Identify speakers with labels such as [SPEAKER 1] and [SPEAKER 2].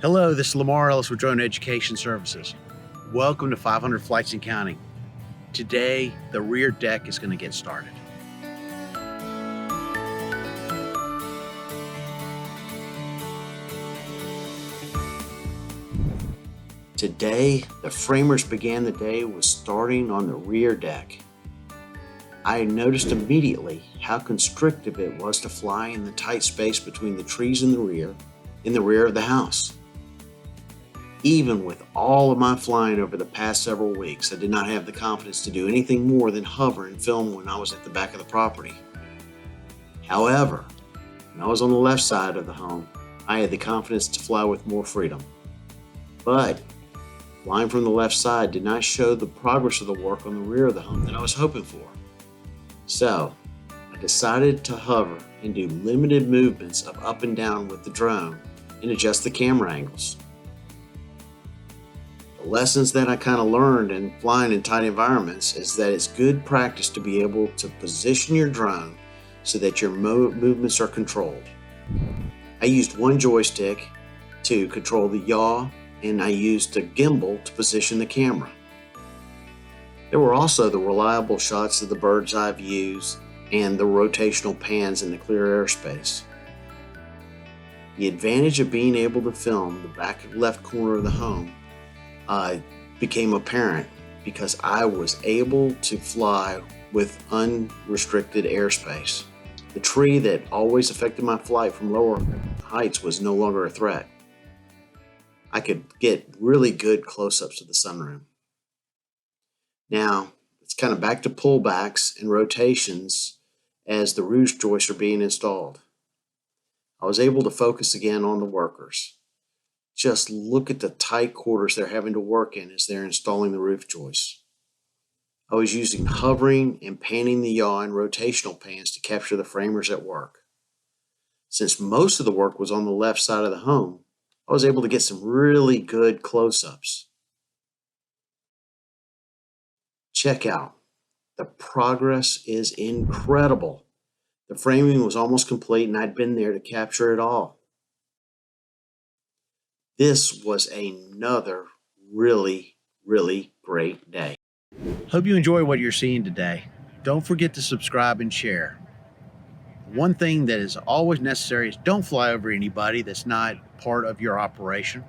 [SPEAKER 1] Hello, this is Lamar Ellis with Drone Education Services. Welcome to 500 Flights and Counting. Today, the rear deck is going to get started. Today, the framers began the day with starting on the rear deck. I noticed immediately how constrictive it was to fly in the tight space between the trees in the rear of the house. Even with all of my flying over the past several weeks, I did not have the confidence to do anything more than hover and film when I was at the back of the property. However, when I was on the left side of the home, I had the confidence to fly with more freedom. But flying from the left side did not show the progress of the work on the rear of the home that I was hoping for. So, I decided to hover and do limited movements of up and down with the drone and adjust the camera angles. The lessons that I kind of learned in flying in tight environments is that it's good practice to be able to position your drone so that your movements are controlled. I used one joystick to control the yaw, and I used a gimbal to position the camera. There were also the reliable shots of the bird's eye views and the rotational pans in the clear airspace. The advantage of being able to film the back left corner of the home became apparent because I was able to fly with unrestricted airspace. The tree that always affected my flight from lower heights was no longer a threat. I could get really good close-ups of the sunroom. Now, it's kind of back to pullbacks and rotations as the roof joists are being installed. I was able to focus again on the workers. Just look at the tight quarters they're having to work in as they're installing the roof joists. I was using hovering and panning the yaw and rotational pans to capture the framers at work. Since most of the work was on the left side of the home, I was able to get some really good close-ups. Check out. The progress is incredible. The framing was almost complete and I'd been there to capture it all. This was another really, really great day. Hope you enjoy what you're seeing today. Don't forget to subscribe and share. One thing that is always necessary is don't fly over anybody that's not part of your operation.